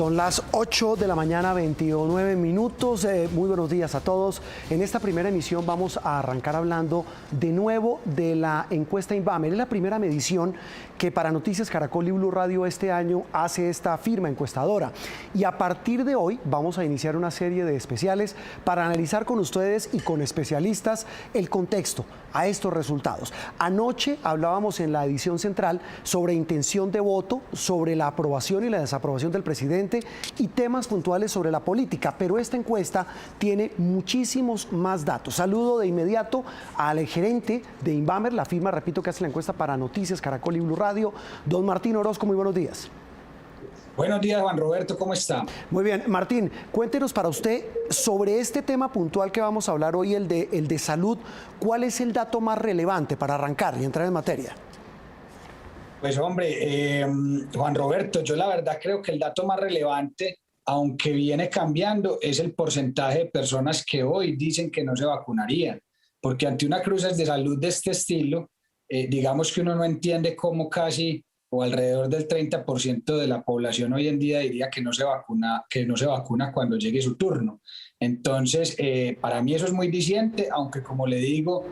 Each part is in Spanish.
Son las 8 de la mañana, 29 minutos. Muy buenos días a todos. En esta primera emisión vamos a arrancar hablando de nuevo de la encuesta Inbamer. Es la primera medición que para Noticias Caracol y Blue Radio este año hace esta firma encuestadora. Y a partir de hoy vamos a iniciar una serie de especiales para analizar con ustedes y con especialistas el contexto a estos resultados. Anoche hablábamos en la edición central sobre intención de voto, sobre la aprobación y la desaprobación del presidente y temas puntuales sobre la política, pero esta encuesta tiene muchísimos más datos. Saludo de inmediato al gerente de Inbamer, la firma, repito, que hace la encuesta para Noticias Caracol y Blue Radio, don Martín Orozco. Muy buenos días. Buenos días, Juan Roberto, ¿cómo está? Muy bien, Martín, cuéntenos para usted sobre este tema puntual que vamos a hablar hoy, el de salud. ¿Cuál es el dato más relevante para arrancar y entrar en materia? Pues hombre, Juan Roberto, yo la verdad creo que el dato más relevante, aunque viene cambiando, es el porcentaje de personas que hoy dicen que no se vacunarían, porque ante una crisis de salud de este estilo, digamos que uno no entiende cómo casi o alrededor del 30% de la población hoy en día diría que no se vacuna cuando llegue su turno. Entonces, para mí eso es muy diciente, aunque como le digo,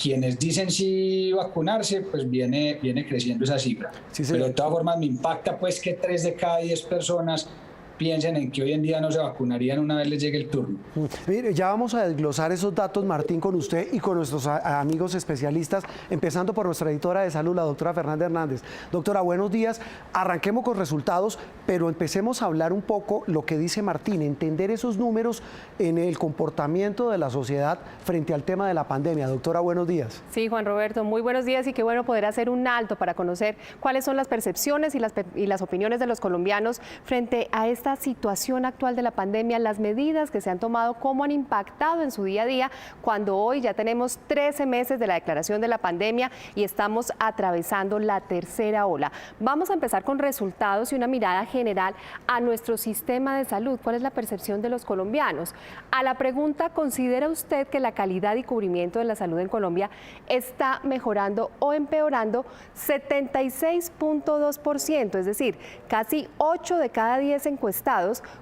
quienes dicen sí vacunarse, pues viene creciendo esa cifra. Sí. Pero de todas formas me impacta pues que 3 de cada 10 personas piensen en que hoy en día no se vacunarían una vez les llegue el turno. Mire, ya vamos a desglosar esos datos, Martín, con usted y con nuestros amigos especialistas, empezando por nuestra editora de salud, la doctora Fernanda Hernández. Doctora, buenos días. Arranquemos con resultados, pero empecemos a hablar un poco lo que dice Martín, entender esos números en el comportamiento de la sociedad frente al tema de la pandemia. Doctora, buenos días. Sí, Juan Roberto, muy buenos días y qué bueno poder hacer un alto para conocer cuáles son las percepciones y las opiniones de los colombianos frente a esta situación actual de la pandemia, las medidas que se han tomado, cómo han impactado en su día a día, cuando hoy ya tenemos 13 meses de la declaración de la pandemia y estamos atravesando la tercera ola. Vamos a empezar con resultados y una mirada general a nuestro sistema de salud. ¿Cuál es la percepción de los colombianos? A la pregunta, ¿considera usted que la calidad y cubrimiento de la salud en Colombia está mejorando o empeorando? 76.2%, es decir, casi 8 de cada 10 encuestados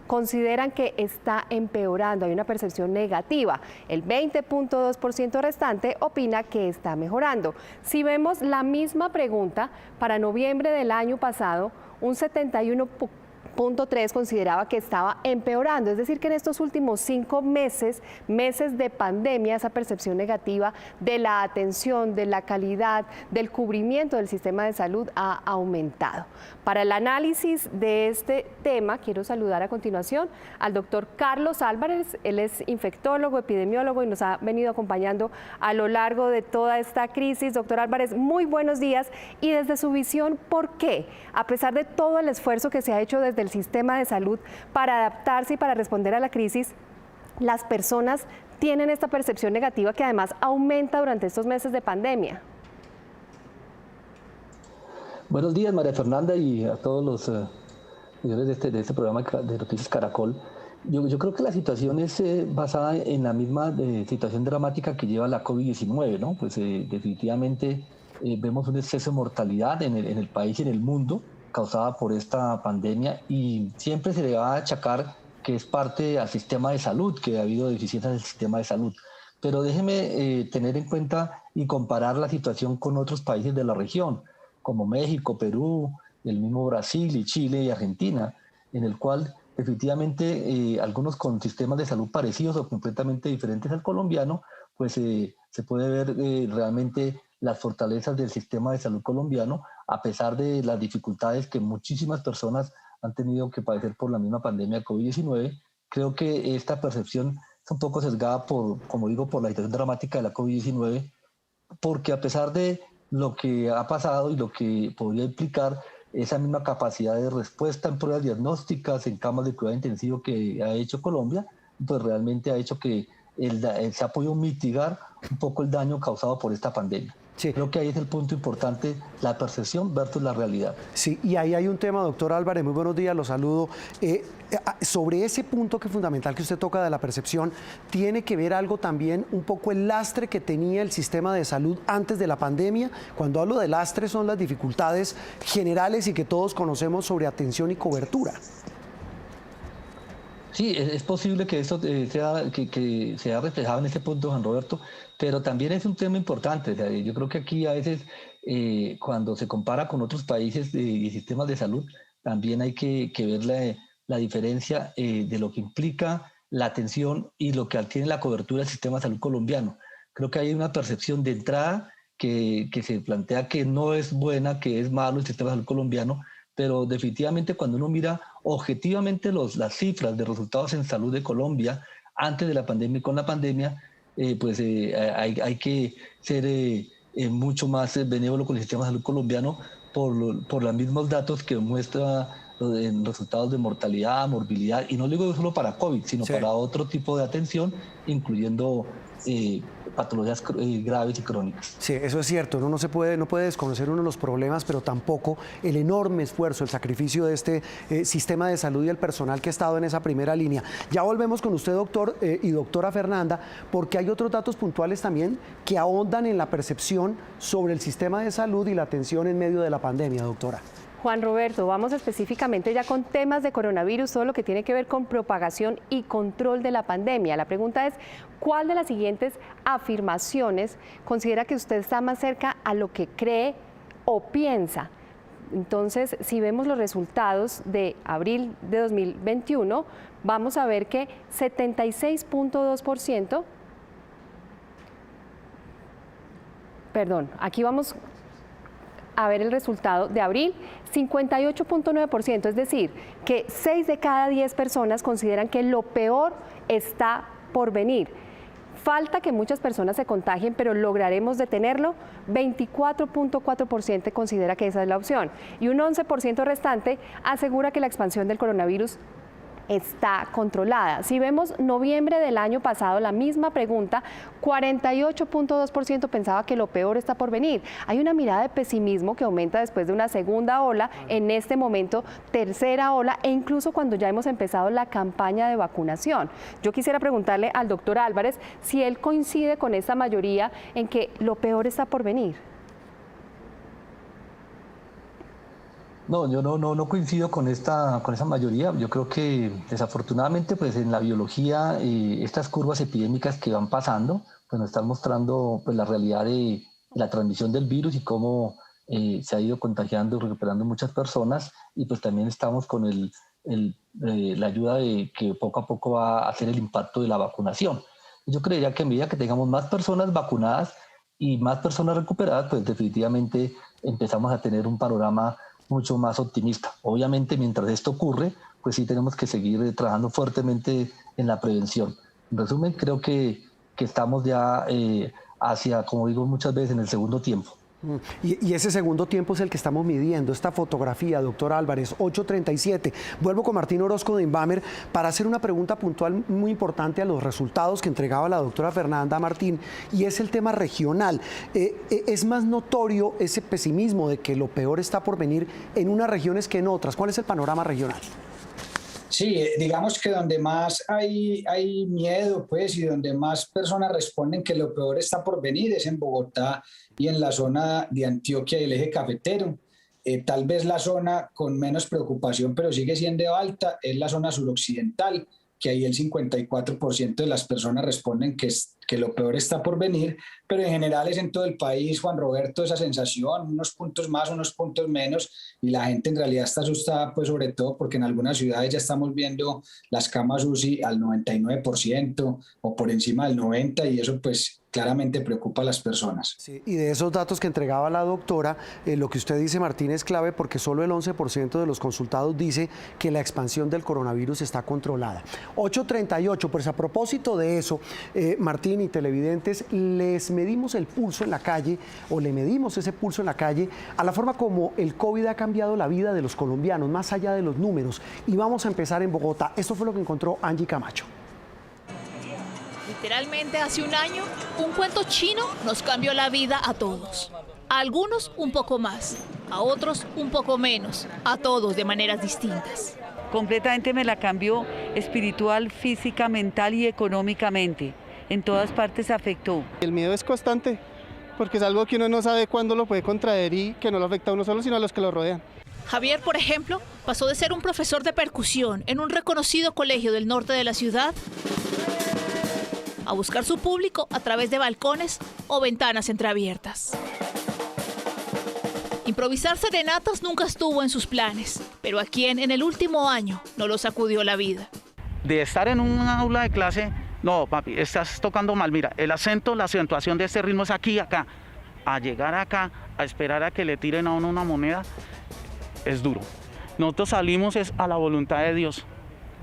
consideran que está empeorando, hay una percepción negativa. El 20.2% restante opina que está mejorando. Si vemos la misma pregunta para noviembre del año pasado, un 71.3 consideraba que estaba empeorando, es decir que en estos últimos 5 meses de pandemia, esa percepción negativa de la atención, de la calidad, del cubrimiento del sistema de salud ha aumentado. Para el análisis de este tema, quiero saludar a continuación al doctor Carlos Álvarez. Él es infectólogo, epidemiólogo y nos ha venido acompañando a lo largo de toda esta crisis. Doctor Álvarez, muy buenos días. Y desde su visión, ¿por qué? A pesar de todo el esfuerzo que se ha hecho desde el sistema de salud para adaptarse y para responder a la crisis, las personas tienen esta percepción negativa que además aumenta durante estos meses de pandemia. Buenos días, María Fernanda, y a todos los señores de este programa de Noticias Caracol. Yo creo que la situación es basada en la misma situación dramática que lleva la COVID-19, ¿no? Pues definitivamente vemos un exceso de mortalidad en el país y en el mundo causada por esta pandemia, y siempre se le va a achacar que es parte al sistema de salud, que ha habido deficiencias del sistema de salud. Pero déjeme tener en cuenta y comparar la situación con otros países de la región, como México, Perú, el mismo Brasil y Chile y Argentina, en el cual efectivamente algunos con sistemas de salud parecidos o completamente diferentes al colombiano, pues se puede ver realmente las fortalezas del sistema de salud colombiano, a pesar de las dificultades que muchísimas personas han tenido que padecer por la misma pandemia COVID-19. Creo que esta percepción es un poco sesgada como digo, por la situación dramática de la COVID-19, porque a pesar de lo que ha pasado y lo que podría implicar esa misma capacidad de respuesta en pruebas diagnósticas, en camas de cuidado intensivo que ha hecho Colombia, pues realmente ha hecho que se ha podido mitigar un poco el daño causado por esta pandemia. Sí. Creo que ahí es el punto importante, la percepción versus la realidad. Sí, y ahí hay un tema, doctor Álvarez, muy buenos días, lo saludo. Sobre ese punto que es fundamental que usted toca de la percepción, ¿tiene que ver algo también un poco el lastre que tenía el sistema de salud antes de la pandemia? Cuando hablo de lastre son las dificultades generales y que todos conocemos sobre atención y cobertura. Sí, es posible que eso que sea reflejado en este punto, Juan Roberto, pero también es un tema importante. O sea, yo creo que aquí a veces, cuando se compara con otros países y sistemas de salud, también hay que ver la diferencia de lo que implica la atención y lo que tiene la cobertura del sistema de salud colombiano. Creo que hay una percepción de entrada que se plantea que no es buena, que es malo el sistema de salud colombiano, pero definitivamente cuando uno mira objetivamente las cifras de resultados en salud de Colombia antes de la pandemia y con la pandemia, hay que ser mucho más benévolo con el sistema de salud colombiano por los mismos datos que muestra en resultados de mortalidad, morbilidad, y no digo solo para COVID, sino para otro tipo de atención, incluyendo patologías graves y crónicas. Sí, eso es cierto. Uno no puede desconocer uno de los problemas, pero tampoco el enorme esfuerzo, el sacrificio de este sistema de salud y el personal que ha estado en esa primera línea. Ya volvemos con usted, doctor, y doctora Fernanda, porque hay otros datos puntuales también que ahondan en la percepción sobre el sistema de salud y la atención en medio de la pandemia, doctora. Juan Roberto, vamos específicamente ya con temas de coronavirus, todo lo que tiene que ver con propagación y control de la pandemia. La pregunta es, ¿cuál de las siguientes afirmaciones considera que usted está más cerca a lo que cree o piensa? Entonces, si vemos los resultados de abril de 2021, vamos a ver que 76.2%, perdón, aquí vamos a ver el resultado de abril, 58.9%, es decir, que 6 de cada 10 personas consideran que lo peor está por venir. Falta que muchas personas se contagien, pero lograremos detenerlo. 24.4% considera que esa es la opción. Y un 11% restante asegura que la expansión del coronavirus está controlada. Si vemos noviembre del año pasado, la misma pregunta, 48.2% pensaba que lo peor está por venir. Hay una mirada de pesimismo que aumenta después de una segunda ola, en este momento tercera ola, e incluso cuando ya hemos empezado la campaña de vacunación. Yo quisiera preguntarle al doctor Álvarez si él coincide con esta mayoría en que lo peor está por venir. No, yo no coincido con esa mayoría. Yo creo que desafortunadamente pues en la biología estas curvas epidémicas que van pasando pues nos están mostrando pues la realidad de la transmisión del virus y cómo se ha ido contagiando, recuperando muchas personas, y pues también estamos con la ayuda de que poco a poco va a hacer el impacto de la vacunación. Yo creería que a medida que tengamos más personas vacunadas y más personas recuperadas, pues definitivamente empezamos a tener un panorama mucho más optimista. Obviamente, mientras esto ocurre, pues sí tenemos que seguir trabajando fuertemente en la prevención. En resumen, creo que estamos ya hacia, como digo muchas veces, en el segundo tiempo. Y ese segundo tiempo es el que estamos midiendo, esta fotografía, doctor Álvarez, 8:37. Vuelvo con Martín Orozco de Invamer para hacer una pregunta puntual muy importante a los resultados que entregaba la doctora Fernanda Martín, y es el tema regional. ¿Es más notorio ese pesimismo de que lo peor está por venir en unas regiones que en otras? ¿Cuál es el panorama regional? Sí, digamos que donde más hay miedo, pues, y donde más personas responden que lo peor está por venir es en Bogotá y en la zona de Antioquia y el eje cafetero. Tal vez la zona con menos preocupación, pero sigue siendo alta, es la zona suroccidental, que ahí el 54% de las personas responden que lo peor está por venir, pero en general es en todo el país, Juan Roberto, esa sensación, unos puntos más, unos puntos menos, y la gente en realidad está asustada, pues sobre todo porque en algunas ciudades ya estamos viendo las camas UCI al 99% o por encima del 90%, y eso pues claramente preocupa a las personas. Sí, y de esos datos que entregaba la doctora, lo que usted dice, Martín, es clave porque solo el 11% de los consultados dice que la expansión del coronavirus está controlada. 8:38, pues a propósito de eso, Martín y televidentes, les medimos el pulso en la calle, o le medimos ese pulso en la calle, a la forma como el COVID ha cambiado la vida de los colombianos, más allá de los números. Y vamos a empezar en Bogotá. Esto fue lo que encontró Angie Camacho. Literalmente hace un año, un cuento chino nos cambió la vida a todos. A algunos un poco más, a otros un poco menos, a todos de maneras distintas. Completamente me la cambió espiritual, física, mental y económicamente. En todas partes afectó. El miedo es constante, porque es algo que uno no sabe cuándo lo puede contraer y que no lo afecta a uno solo, sino a los que lo rodean. Javier, por ejemplo, pasó de ser un profesor de percusión en un reconocido colegio del norte de la ciudad a buscar su público a través de balcones o ventanas entreabiertas. Improvisar serenatas nunca estuvo en sus planes, pero a quien en el último año no lo sacudió la vida. De estar en un aula de clase, no, papi, estás tocando mal. Mira, el acento, la acentuación de este ritmo es aquí, acá. A llegar acá, a esperar a que le tiren a uno una moneda, es duro. Nosotros salimos es a la voluntad de Dios.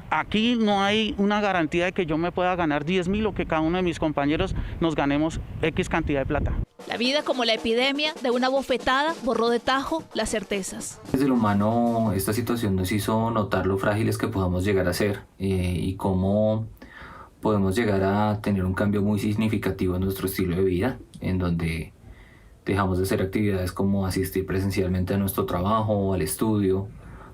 Aquí no hay una garantía de que yo me pueda ganar 10.000 o que cada uno de mis compañeros nos ganemos X cantidad de plata. La vida, como la epidemia, de una bofetada borró de tajo las certezas. Desde lo humano, esta situación nos hizo notar lo frágiles que podamos llegar a ser y cómo podemos llegar a tener un cambio muy significativo en nuestro estilo de vida, en donde dejamos de hacer actividades como asistir presencialmente a nuestro trabajo o al estudio,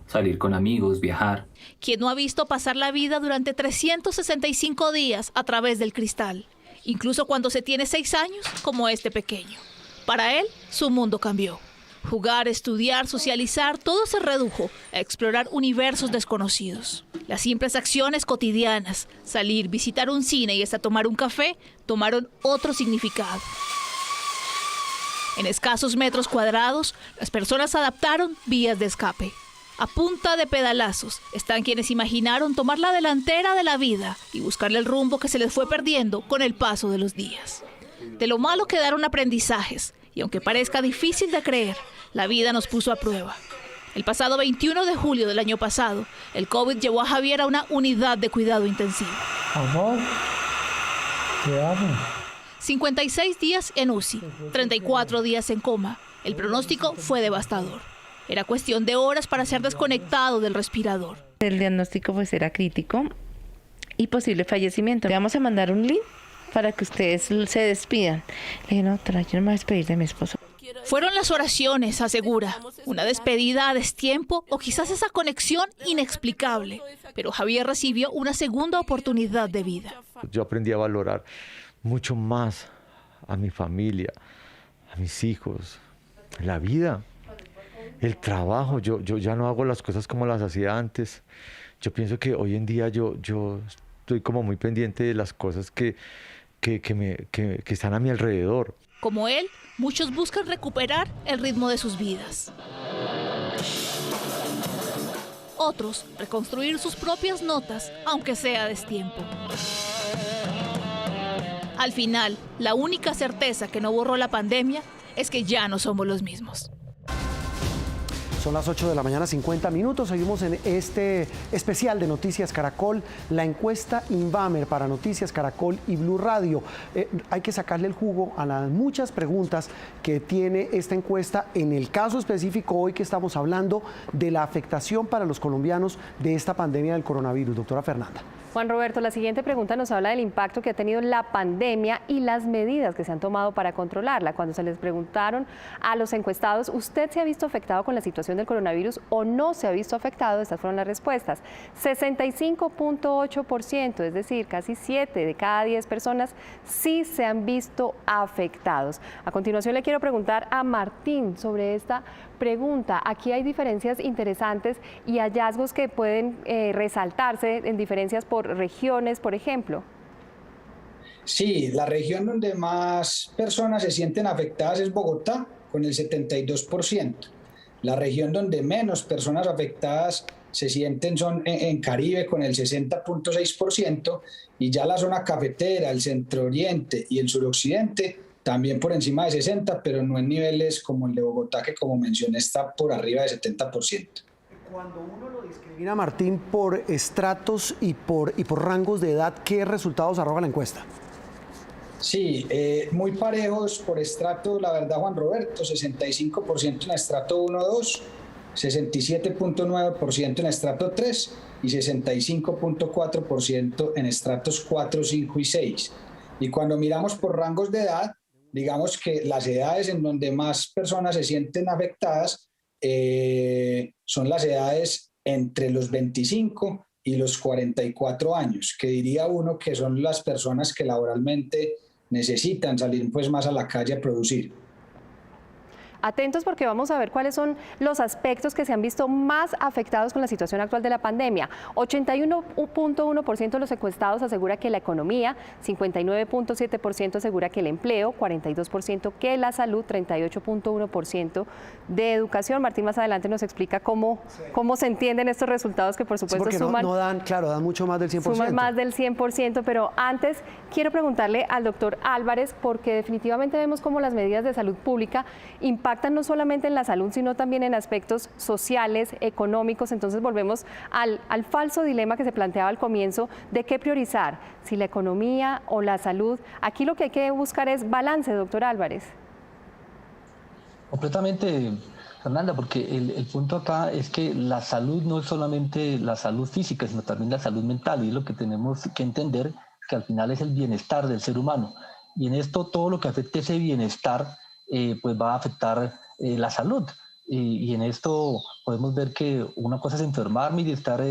salir con amigos, viajar. ¿Quién no ha visto pasar la vida durante 365 días a través del cristal? Incluso cuando se tiene 6 años, como este pequeño. Para él, su mundo cambió. Jugar, estudiar, socializar, todo se redujo a explorar universos desconocidos. Las simples acciones cotidianas, salir, visitar un cine y hasta tomar un café, tomaron otro significado. En escasos metros cuadrados, las personas adaptaron vías de escape. A punta de pedalazos están quienes imaginaron tomar la delantera de la vida y buscarle el rumbo que se les fue perdiendo con el paso de los días. De lo malo quedaron aprendizajes, y aunque parezca difícil de creer, la vida nos puso a prueba. El pasado 21 de julio del año pasado, el COVID llevó a Javier a una unidad de cuidado intensivo. Amor, te amo. 56 días en UCI, 34 días en coma. El pronóstico fue devastador. Era cuestión de horas para ser desconectado del respirador. El diagnóstico pues era crítico y posible fallecimiento. Le vamos a mandar un link para que ustedes se despidan. Le dije, no, yo no me voy a despedir de mi esposo. Fueron las oraciones, asegura. Una despedida a destiempo o quizás esa conexión inexplicable. Pero Javier recibió una segunda oportunidad de vida. Yo aprendí a valorar mucho más a mi familia, a mis hijos, la vida. El trabajo, yo ya no hago las cosas como las hacía antes. Yo pienso que hoy en día yo estoy como muy pendiente de las cosas que están a mi alrededor. Como él, muchos buscan recuperar el ritmo de sus vidas. Otros, reconstruir sus propias notas, aunque sea a destiempo. Al final, la única certeza que no borró la pandemia es que ya no somos los mismos. Son las 8 de la mañana, 50 minutos. Seguimos en este especial de Noticias Caracol, la encuesta Invamer para Noticias Caracol y Blue Radio. Hay que sacarle el jugo a las muchas preguntas que tiene esta encuesta. En el caso específico, hoy que estamos hablando de la afectación para los colombianos de esta pandemia del coronavirus. Doctora Fernanda. Juan Roberto, la siguiente pregunta nos habla del impacto que ha tenido la pandemia y las medidas que se han tomado para controlarla. Cuando se les preguntaron a los encuestados, ¿usted se ha visto afectado con la situación del coronavirus o no se ha visto afectado? Estas fueron las respuestas. 65.8%, es decir, casi 7 de cada 10 personas sí se han visto afectados. A continuación le quiero preguntar a Martín sobre esta pregunta. Aquí hay diferencias interesantes y hallazgos que pueden resaltarse en diferencias por regiones, por ejemplo. Sí, la región donde más personas se sienten afectadas es Bogotá, con el 72%. La región donde menos personas afectadas se sienten son en Caribe, con el 60.6%, y ya la zona cafetera, el centro oriente y el suroccidente también por encima de 60, pero no en niveles como el de Bogotá, que como mencioné está por arriba de 70%. Cuando uno lo discrimina, Martín, por estratos y por rangos de edad, ¿qué resultados arroja la encuesta? Sí, muy parejos por estrato, la verdad, Juan Roberto, 65% en estrato 1-2, 67.9% en estrato 3 y 65.4% en estratos 4, 5 y 6. Y cuando miramos por rangos de edad, digamos que las edades en donde más personas se sienten afectadas son las edades entre los 25 y los 44 años, que diría uno que son las personas que laboralmente necesitan salir pues más a la calle a producir. Atentos porque vamos a ver cuáles son los aspectos que se han visto más afectados con la situación actual de la pandemia. 81.1% de los encuestados asegura que la economía, 59.7% asegura que el empleo, 42% que la salud, 38.1% de educación. Martín más adelante nos explica cómo se entienden estos resultados que por supuesto suman. No dan, claro, dan mucho más del 100%. Suman más del 100%, pero antes quiero preguntarle al doctor Álvarez, porque definitivamente vemos cómo las medidas de salud pública impactan no solamente en la salud, sino también en aspectos sociales, económicos. Entonces volvemos al falso dilema que se planteaba al comienzo de qué priorizar, si la economía o la salud. Aquí lo que hay que buscar es balance, doctor Álvarez. Completamente, Fernanda, porque el punto acá es que la salud no es solamente la salud física, sino también la salud mental, y es lo que tenemos que entender, que al final es el bienestar del ser humano. Y en esto todo lo que afecte ese bienestar pues va a afectar la salud. Y en esto podemos ver que una cosa es enfermarme y estar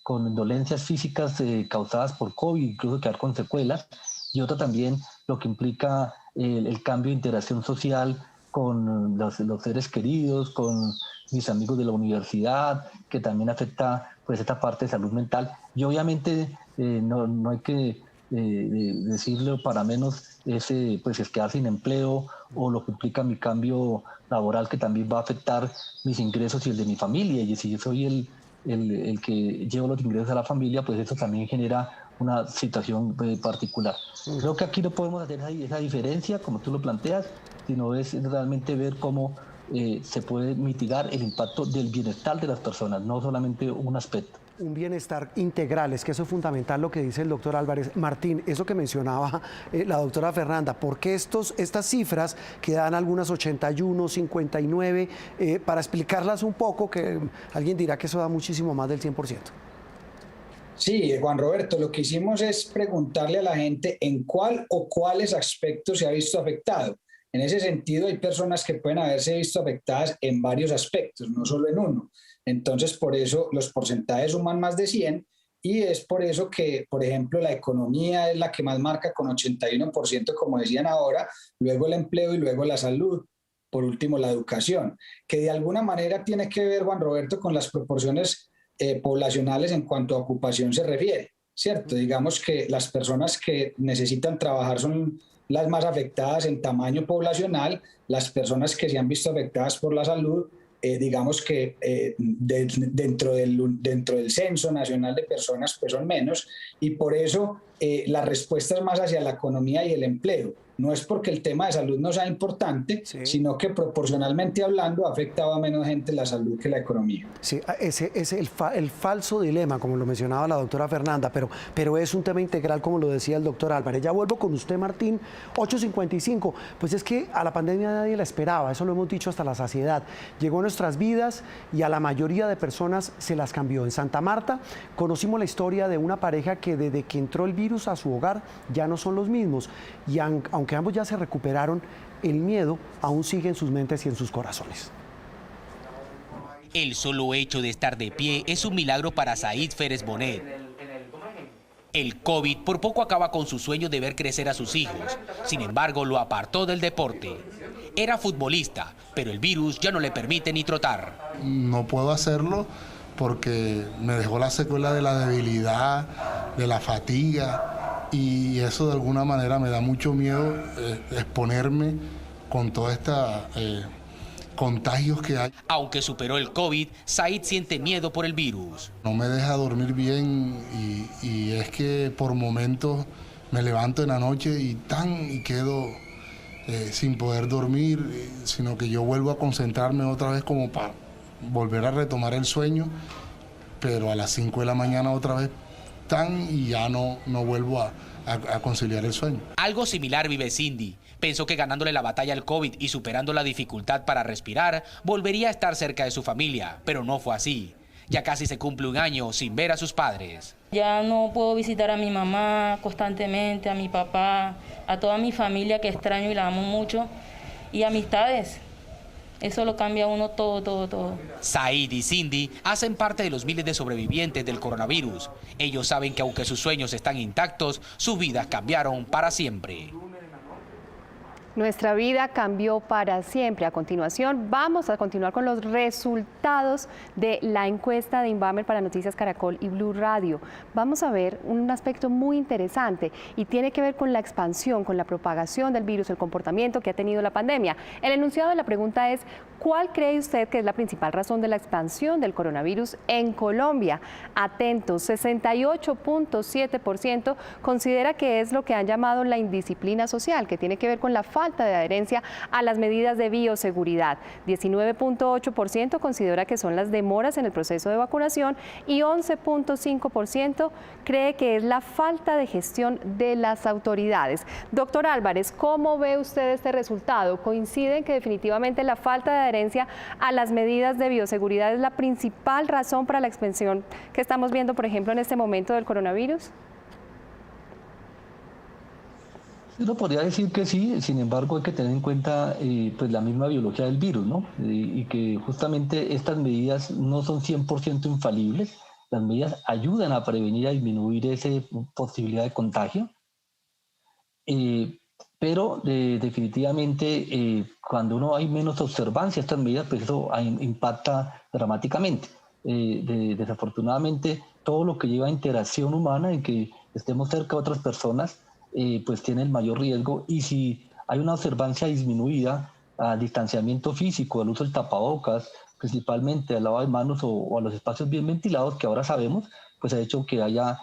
con dolencias físicas causadas por COVID, incluso quedar con secuelas, y otra también lo que implica el cambio de interacción social con los seres queridos, con mis amigos de la universidad, que también afecta pues esta parte de salud mental. Y obviamente no hay que decirlo para menos pues es quedar sin empleo o lo que implica mi cambio laboral, que también va a afectar mis ingresos y el de mi familia. Y si yo soy el que llevo los ingresos a la familia, pues eso también genera una situación particular. Creo que aquí no podemos hacer esa diferencia, como tú lo planteas, sino es realmente ver cómo se puede mitigar el impacto del bienestar de las personas, no solamente un aspecto. Un bienestar integral, es que eso es fundamental lo que dice el doctor Álvarez. Martín, eso que mencionaba la doctora Fernanda, ¿por qué estas cifras que dan algunas 81, 59, para explicarlas un poco, que alguien dirá que eso da muchísimo más del 100%? Sí, Juan Roberto, lo que hicimos es preguntarle a la gente en cuál o cuáles aspectos se ha visto afectado. En ese sentido, hay personas que pueden haberse visto afectadas en varios aspectos, no solo en uno. Entonces, por eso los porcentajes suman más de 100 y es por eso que, por ejemplo, la economía es la que más marca con 81%, como decían ahora, luego el empleo y luego la salud, por último la educación, que de alguna manera tiene que ver, Juan Roberto, con las proporciones poblacionales en cuanto a ocupación se refiere, ¿cierto? Digamos que las personas que necesitan trabajar son las más afectadas en tamaño poblacional, las personas que se han visto afectadas por la salud, digamos que dentro del censo nacional de personas pues son menos, y por eso la respuesta es más hacia la economía y el empleo. No es porque el tema de salud no sea importante, sí, sino que proporcionalmente hablando ha afectado a menos gente la salud que la economía. Sí, ese es el falso dilema, como lo mencionaba la doctora Fernanda, pero es un tema integral, como lo decía el doctor Álvarez. Ya vuelvo con usted, Martín. 8:55, pues es que a la pandemia nadie la esperaba, eso lo hemos dicho hasta la saciedad. Llegó a nuestras vidas y a la mayoría de personas se las cambió. En Santa Marta conocimos la historia de una pareja que desde que entró el virus a su hogar ya no son los mismos, y aunque ambos ya se recuperaron, el miedo aún sigue en sus mentes y en sus corazones. El solo hecho de estar de pie es un milagro para Said Férez Bonet. El COVID por poco acaba con su sueño de ver crecer a sus hijos. Sin embargo, lo apartó del deporte. Era futbolista, pero el virus ya no le permite ni trotar. No puedo hacerlo porque me dejó la secuela de la debilidad, de la fatiga, y eso de alguna manera me da mucho miedo, exponerme con toda esta contagios que hay. Aunque superó el COVID, Said siente miedo por el virus. No me deja dormir bien y es que por momentos me levanto en la noche y quedo sin poder dormir, sino que yo vuelvo a concentrarme otra vez como para volver a retomar el sueño, pero a las 5 de la mañana otra vez y ya no vuelvo a conciliar el sueño. Algo similar vive Cindy. Pensó que ganándole la batalla al COVID y superando la dificultad para respirar, volvería a estar cerca de su familia, pero no fue así. Ya casi se cumple un año sin ver a sus padres. Ya no puedo visitar a mi mamá constantemente, a mi papá, a toda mi familia que extraño y la amo mucho, y amistades. Eso lo cambia a uno todo. Said y Cindy hacen parte de los miles de sobrevivientes del coronavirus. Ellos saben que aunque sus sueños están intactos, sus vidas cambiaron para siempre. Nuestra vida cambió para siempre. A continuación, vamos a continuar con los resultados de la encuesta de Invamer para Noticias Caracol y Blue Radio. Vamos a ver un aspecto muy interesante y tiene que ver con la expansión, con la propagación del virus, el comportamiento que ha tenido la pandemia. El enunciado de la pregunta es: ¿cuál cree usted que es la principal razón de la expansión del coronavirus en Colombia? Atentos, 68.7% considera que es lo que han llamado la indisciplina social, que tiene que ver con la falta de adherencia a las medidas de bioseguridad. 19.8% considera que son las demoras en el proceso de vacunación y 11.5% cree que es la falta de gestión de las autoridades. Doctor Álvarez, ¿cómo ve usted este resultado? ¿Coincide en que definitivamente la falta de adherencia a las medidas de bioseguridad es la principal razón para la expansión que estamos viendo, por ejemplo, en este momento del coronavirus? Uno podría decir que sí, sin embargo hay que tener en cuenta pues la misma biología del virus, ¿no? Y que justamente estas medidas no son 100% infalibles. Las medidas ayudan a prevenir, a disminuir esa posibilidad de contagio, pero definitivamente cuando uno hay menos observancia a estas medidas, pues eso impacta dramáticamente. Desafortunadamente, todo lo que lleva a interacción humana, en que estemos cerca de otras personas, pues tiene el mayor riesgo, y si hay una observancia disminuida al distanciamiento físico, al uso del tapabocas, principalmente al lavado de manos o a los espacios bien ventilados, que ahora sabemos, pues ha hecho que vaya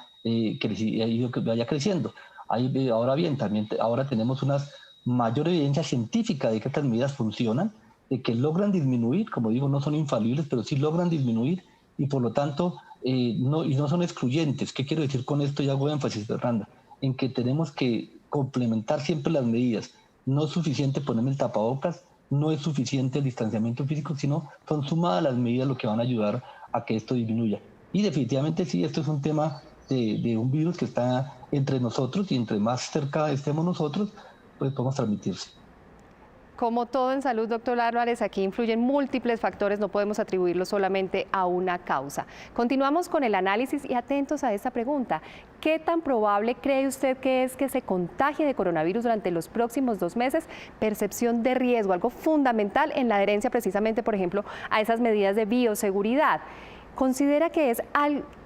creciendo. Ahora bien, también ahora tenemos una mayor evidencia científica de que estas medidas funcionan, de que logran disminuir, como digo, no son infalibles, pero sí logran disminuir, y por lo tanto no son excluyentes. ¿Qué quiero decir con esto? Y hago énfasis, Fernanda, en que tenemos que complementar siempre las medidas. No es suficiente ponerme el tapabocas, no es suficiente el distanciamiento físico, sino son sumadas las medidas lo que van a ayudar a que esto disminuya. Y definitivamente sí, esto es un tema de un virus que está entre nosotros, y entre más cerca estemos nosotros, pues podemos transmitirse. Como todo en salud, doctor Álvarez, aquí influyen múltiples factores, no podemos atribuirlo solamente a una causa. Continuamos con el análisis y atentos a esta pregunta. ¿Qué tan probable cree usted que es que se contagie de coronavirus durante los próximos 2 meses? Percepción de riesgo, algo fundamental en la adherencia precisamente, por ejemplo, a esas medidas de bioseguridad. Considera que es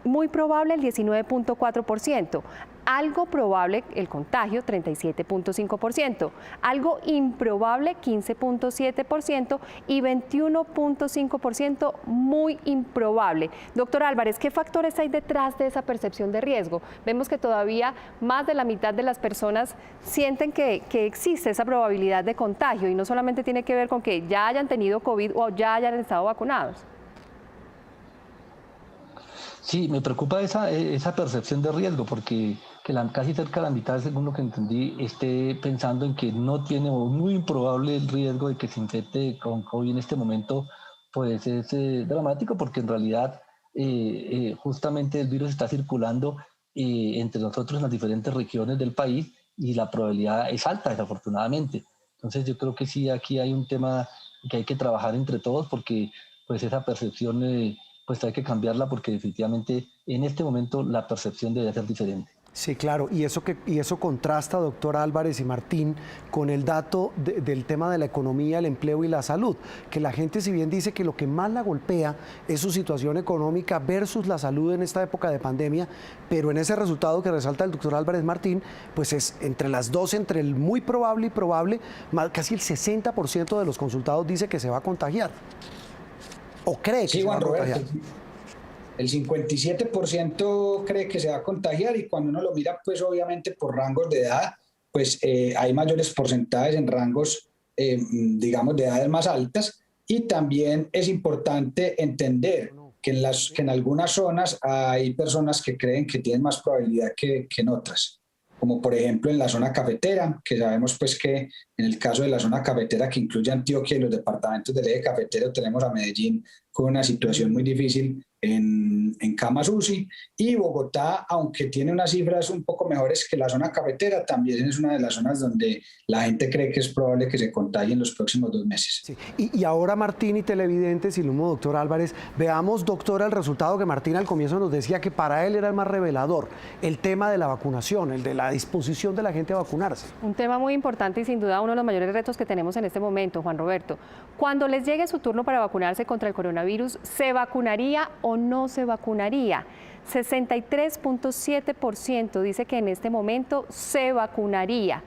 muy probable el 19.4%, algo probable el contagio 37.5%, algo improbable 15.7% y 21.5% muy improbable. Doctor Álvarez, ¿qué factores hay detrás de esa percepción de riesgo? Vemos que todavía más de la mitad de las personas sienten que existe esa probabilidad de contagio, y no solamente tiene que ver con que ya hayan tenido COVID o ya hayan estado vacunados. Sí, me preocupa esa percepción de riesgo, porque que casi cerca de la mitad, según lo que entendí, esté pensando en que no tiene, o muy improbable el riesgo de que se infecte con COVID en este momento, pues es dramático, porque en realidad justamente el virus está circulando entre nosotros en las diferentes regiones del país, y la probabilidad es alta, desafortunadamente. Entonces yo creo que sí, aquí hay un tema que hay que trabajar entre todos, porque pues esa percepción pues hay que cambiarla, porque definitivamente en este momento la percepción debe ser diferente. Sí, claro, y eso contrasta, doctor Álvarez y Martín, con el dato del tema de la economía, el empleo y la salud, que la gente, si bien dice que lo que más la golpea es su situación económica versus la salud en esta época de pandemia, pero en ese resultado que resalta el doctor Álvarez Martín, pues es entre las dos, entre el muy probable y probable, casi el 60% de los consultados dice que se va a contagiar, o cree que se va a contagiar. El 57% cree que se va a contagiar, y cuando uno lo mira, pues obviamente por rangos de edad, pues hay mayores porcentajes en rangos, digamos, de edades más altas. Y también es importante entender que en algunas zonas hay personas que creen que tienen más probabilidad que en otras, como por ejemplo en la zona cafetera, que sabemos pues que en el caso de la zona cafetera, que incluye Antioquia y los departamentos del eje cafetero, tenemos a Medellín con una situación muy difícil en en camas UCI, y Bogotá, aunque tiene unas cifras un poco mejores que la zona cafetera, también es una de las zonas donde la gente cree que es probable que se contagie en los próximos 2 meses. Sí. Y ahora, Martín y televidentes, y lo mismo doctor Álvarez, veamos, doctora, el resultado que Martín al comienzo nos decía que para él era el más revelador, el tema de la vacunación, el de la disposición de la gente a vacunarse. Un tema muy importante y sin duda uno de los mayores retos que tenemos en este momento, Juan Roberto. Cuando les llegue su turno para vacunarse contra el coronavirus, ¿se vacunaría o no se vacunaría? 63.7% dice que en este momento se vacunaría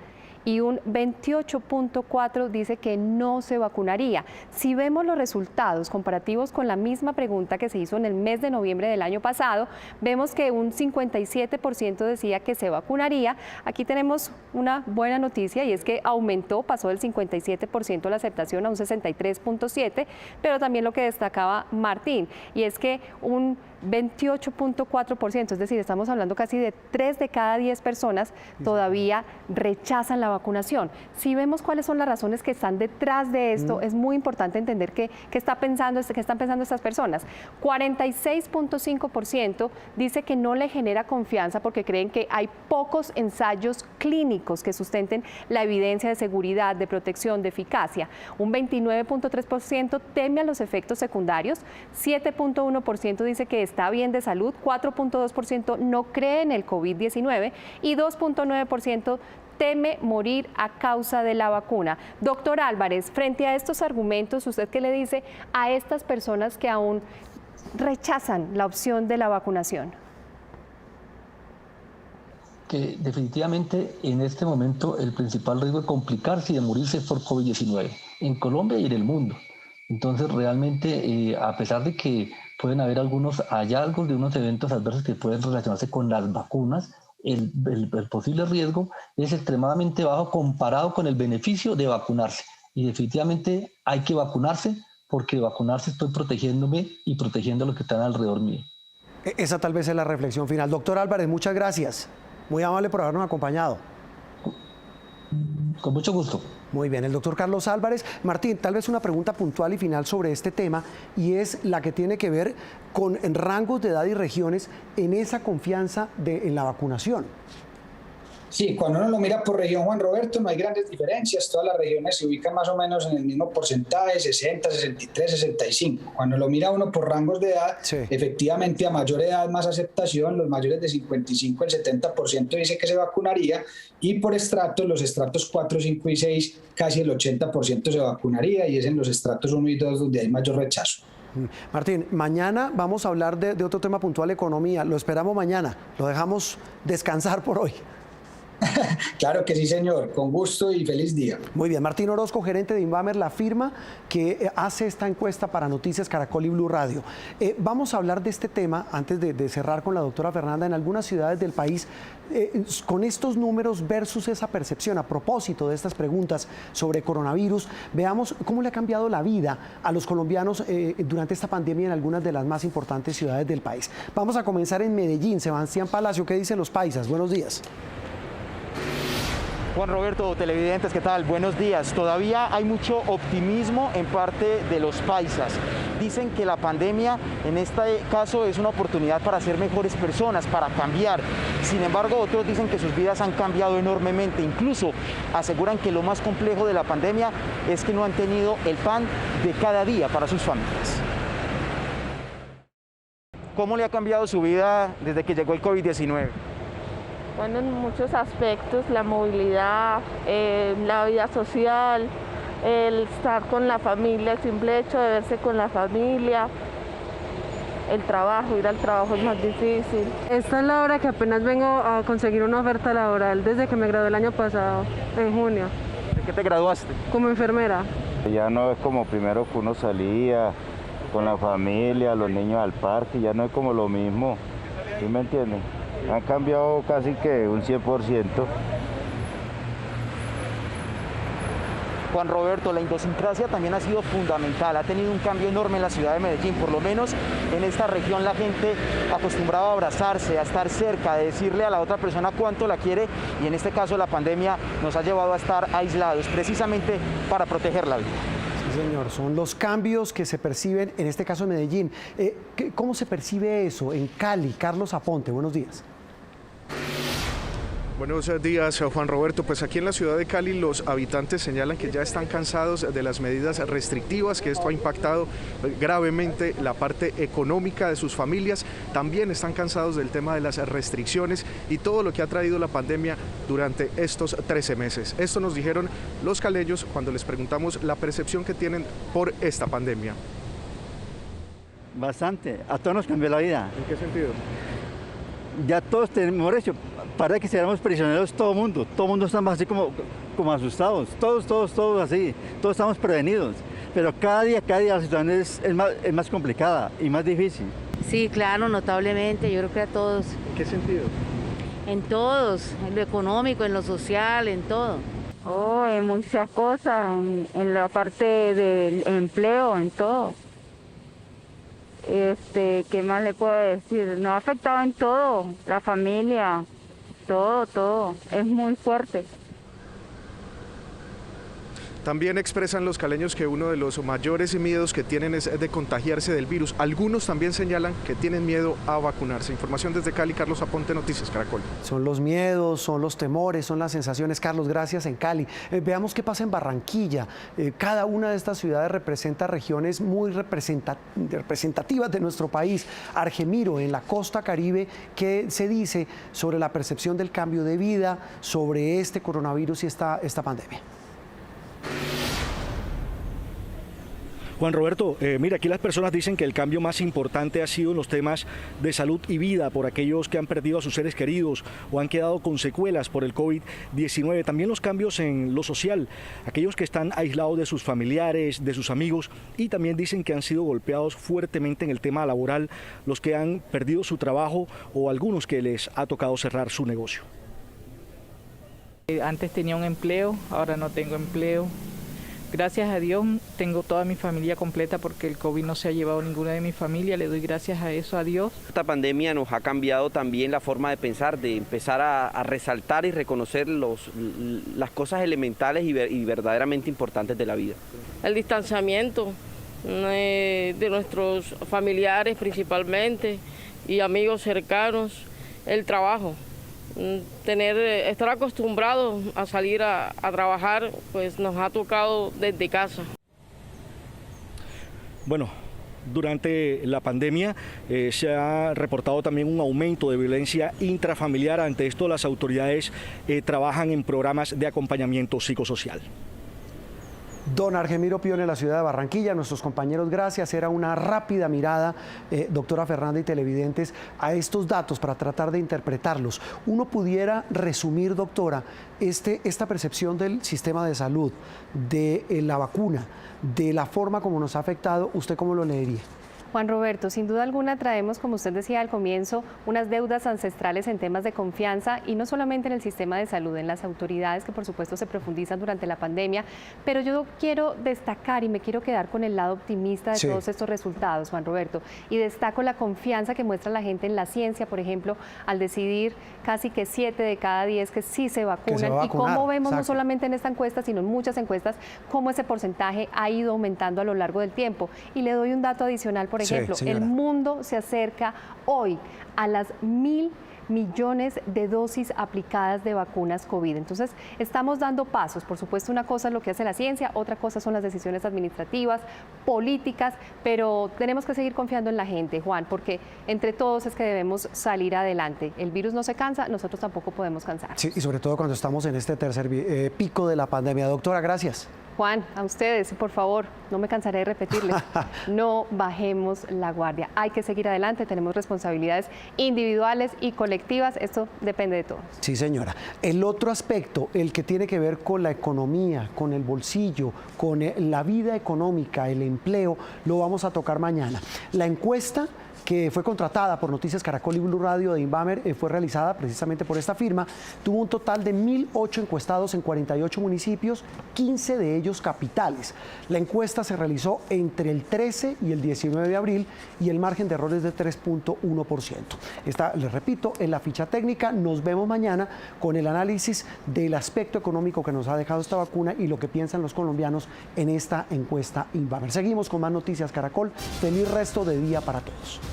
y un 28.4% dice que no se vacunaría. Si vemos los resultados comparativos con la misma pregunta que se hizo en el mes de noviembre del año pasado, vemos que un 57% decía que se vacunaría. Aquí tenemos una buena noticia y es que aumentó, pasó del 57% la aceptación a un 63.7%, pero también lo que destacaba Martín, y es que un 28.4%, es decir, estamos hablando casi de 3 de cada 10 personas todavía rechazan la vacunación. Si vemos cuáles son las razones que están detrás de esto, es muy importante entender qué están pensando estas personas. 46.5% dice que no le genera confianza porque creen que hay pocos ensayos clínicos que sustenten la evidencia de seguridad, de protección, de eficacia. Un 29.3% teme a los efectos secundarios, 7.1% dice que está bien de salud, 4.2% no cree en el COVID-19 y 2.9% teme morir a causa de la vacuna. Doctor Álvarez, frente a estos argumentos, ¿usted qué le dice a estas personas que aún rechazan la opción de la vacunación? Que definitivamente en este momento el principal riesgo de complicarse y de morirse es por COVID-19, en Colombia y en el mundo. Entonces realmente, a pesar de que pueden haber algunos hallazgos de unos eventos adversos que pueden relacionarse con las vacunas, el posible riesgo es extremadamente bajo comparado con el beneficio de vacunarse. Y definitivamente hay que vacunarse porque vacunarse estoy protegiéndome y protegiendo a los que están alrededor mío. Esa tal vez es la reflexión final. Doctor Álvarez, muchas gracias. Muy amable por habernos acompañado. Con mucho gusto. Muy bien, el doctor Carlos Álvarez. Martín, tal vez una pregunta puntual y final sobre este tema, y es la que tiene que ver con rangos de edad y regiones en esa confianza en la vacunación. Sí, cuando uno lo mira por región, Juan Roberto, no hay grandes diferencias. Todas las regiones se ubican más o menos en el mismo porcentaje, 60, 63, 65. Cuando lo mira uno por rangos de edad, efectivamente a mayor edad más aceptación, los mayores de 55, el 70% dice que se vacunaría, y por estratos, los estratos 4, 5 y 6, casi el 80% se vacunaría, y es en los estratos 1 y 2 donde hay mayor rechazo. Martín, mañana vamos a hablar de otro tema puntual, economía. Lo esperamos mañana, lo dejamos descansar por hoy. Claro que sí, señor. Con gusto y feliz día. Muy bien. Martín Orozco, gerente de Invamer, la firma que hace esta encuesta para Noticias Caracol y Blue Radio. Vamos a hablar de este tema antes de cerrar con la doctora Fernanda. En algunas ciudades del país, con estos números versus esa percepción, a propósito de estas preguntas sobre coronavirus, veamos cómo le ha cambiado la vida a los colombianos durante esta pandemia en algunas de las más importantes ciudades del país. Vamos a comenzar en Medellín. Sebastián Palacio, ¿qué dicen los paisas? Buenos días. Juan Roberto, televidentes, ¿qué tal? Buenos días. Todavía hay mucho optimismo en parte de los paisas. Dicen que la pandemia en este caso es una oportunidad para ser mejores personas, para cambiar. Sin embargo, otros dicen que sus vidas han cambiado enormemente. Incluso aseguran que lo más complejo de la pandemia es que no han tenido el pan de cada día para sus familias. ¿Cómo le ha cambiado su vida desde que llegó el COVID-19? Bueno, en muchos aspectos, la movilidad, la vida social, el estar con la familia, el simple hecho de verse con la familia, el trabajo, ir al trabajo es más difícil. Esta es la hora que apenas vengo a conseguir una oferta laboral desde que me gradué el año pasado, en junio. ¿De qué te graduaste? Como enfermera. Ya no es como primero que uno salía con la familia, los niños al parque, ya no es como lo mismo, ¿sí me entienden? Han cambiado casi que un 100%. Juan Roberto, la idiosincrasia también ha sido fundamental, ha tenido un cambio enorme en la ciudad de Medellín. Por lo menos en esta región la gente acostumbraba a abrazarse, a estar cerca, a decirle a la otra persona cuánto la quiere, y en este caso la pandemia nos ha llevado a estar aislados precisamente para proteger la vida. Sí, señor, son los cambios que se perciben, en este caso en Medellín. ¿Cómo se percibe eso en Cali? Carlos Aponte, buenos días. Buenos días, Juan Roberto. Pues aquí en la ciudad de Cali los habitantes señalan que ya están cansados de las medidas restrictivas, que esto ha impactado gravemente la parte económica de sus familias. También están cansados del tema de las restricciones y todo lo que ha traído la pandemia durante estos 13 meses. Esto nos dijeron los caleños cuando les preguntamos la percepción que tienen por esta pandemia. Bastante, a todos nos cambió la vida. ¿En qué sentido? Ya todos tenemos hecho, para que seamos prisioneros todo el mundo estamos así como asustados, todos así, todos estamos prevenidos, pero cada día la situación es más complicada y más difícil. Sí, claro, notablemente, yo creo que a todos. ¿En qué sentido? En todos, en lo económico, en lo social, en todo. Oh, en muchas cosas, en la parte del empleo, en todo. ¿Qué más le puedo decir? Nos ha afectado en todo, la familia, todo, es muy fuerte. También expresan los caleños que uno de los mayores miedos que tienen es de contagiarse del virus. Algunos también señalan que tienen miedo a vacunarse. Información desde Cali, Carlos Aponte, Noticias Caracol. Son los miedos, son los temores, son las sensaciones. Carlos, gracias en Cali. Veamos qué pasa en Barranquilla. Cada una de estas ciudades representa regiones muy representativas de nuestro país. Argemiro, en la costa caribe, ¿qué se dice sobre la percepción del cambio de vida, sobre este coronavirus y esta pandemia? Juan Roberto, mira, aquí las personas dicen que el cambio más importante ha sido en los temas de salud y vida por aquellos que han perdido a sus seres queridos o han quedado con secuelas por el COVID-19. También los cambios en lo social, aquellos que están aislados de sus familiares, de sus amigos, y también dicen que han sido golpeados fuertemente en el tema laboral, los que han perdido su trabajo o algunos que les ha tocado cerrar su negocio. Antes tenía un empleo, ahora no tengo empleo. Gracias a Dios tengo toda mi familia completa porque el COVID no se ha llevado ninguna de mi familia, le doy gracias a eso, a Dios. Esta pandemia nos ha cambiado también la forma de pensar, de empezar a resaltar y reconocer las cosas elementales y verdaderamente importantes de la vida. El distanciamiento de nuestros familiares principalmente y amigos cercanos, el trabajo. Estar acostumbrados a salir a trabajar, pues nos ha tocado desde casa. Bueno, durante la pandemia se ha reportado también un aumento de violencia intrafamiliar. Ante esto, las autoridades trabajan en programas de acompañamiento psicosocial. Don Argemiro Pione, en la ciudad de Barranquilla, nuestros compañeros, gracias. Era una rápida mirada, doctora Fernanda y televidentes, a estos datos para tratar de interpretarlos. Uno pudiera resumir, doctora, esta percepción del sistema de salud, de la vacuna, de la forma como nos ha afectado, ¿usted cómo lo leería? Juan Roberto, sin duda alguna traemos, como usted decía al comienzo, unas deudas ancestrales en temas de confianza y no solamente en el sistema de salud, en las autoridades que por supuesto se profundizan durante la pandemia, pero yo quiero destacar y me quiero quedar con el lado optimista de todos estos resultados, Juan Roberto, y destaco la confianza que muestra la gente en la ciencia, por ejemplo, al decidir casi que 7 de cada 10 que sí se vacunan y cómo vemos no solamente en esta encuesta, sino en muchas encuestas, cómo ese porcentaje ha ido aumentando a lo largo del tiempo. Y le doy un dato adicional, por ejemplo, el mundo se acerca hoy a las 1.000 millones de dosis aplicadas de vacunas COVID. Entonces, estamos dando pasos. Por supuesto, una cosa es lo que hace la ciencia, otra cosa son las decisiones administrativas, políticas, pero tenemos que seguir confiando en la gente, Juan, porque entre todos es que debemos salir adelante. El virus no se cansa, nosotros tampoco podemos cansar. Sí, y sobre todo cuando estamos en este tercer pico de la pandemia. Doctora, gracias. Juan, a ustedes, por favor, no me cansaré de repetirles, no bajemos la guardia. Hay que seguir adelante, tenemos responsabilidades individuales y colectivas, esto depende de todos. Sí, señora. El otro aspecto, el que tiene que ver con la economía, con el bolsillo, con la vida económica, el empleo, lo vamos a tocar mañana. La encuesta que fue contratada por Noticias Caracol y Blue Radio de Invamer, fue realizada precisamente por esta firma. Tuvo un total de 1.008 encuestados en 48 municipios, 15 de ellos capitales. La encuesta se realizó entre el 13 y el 19 de abril y el margen de error es de 3.1%. Esta, les repito, en la ficha técnica. Nos vemos mañana con el análisis del aspecto económico que nos ha dejado esta vacuna y lo que piensan los colombianos en esta encuesta Invamer. Seguimos con más Noticias Caracol. Feliz resto de día para todos.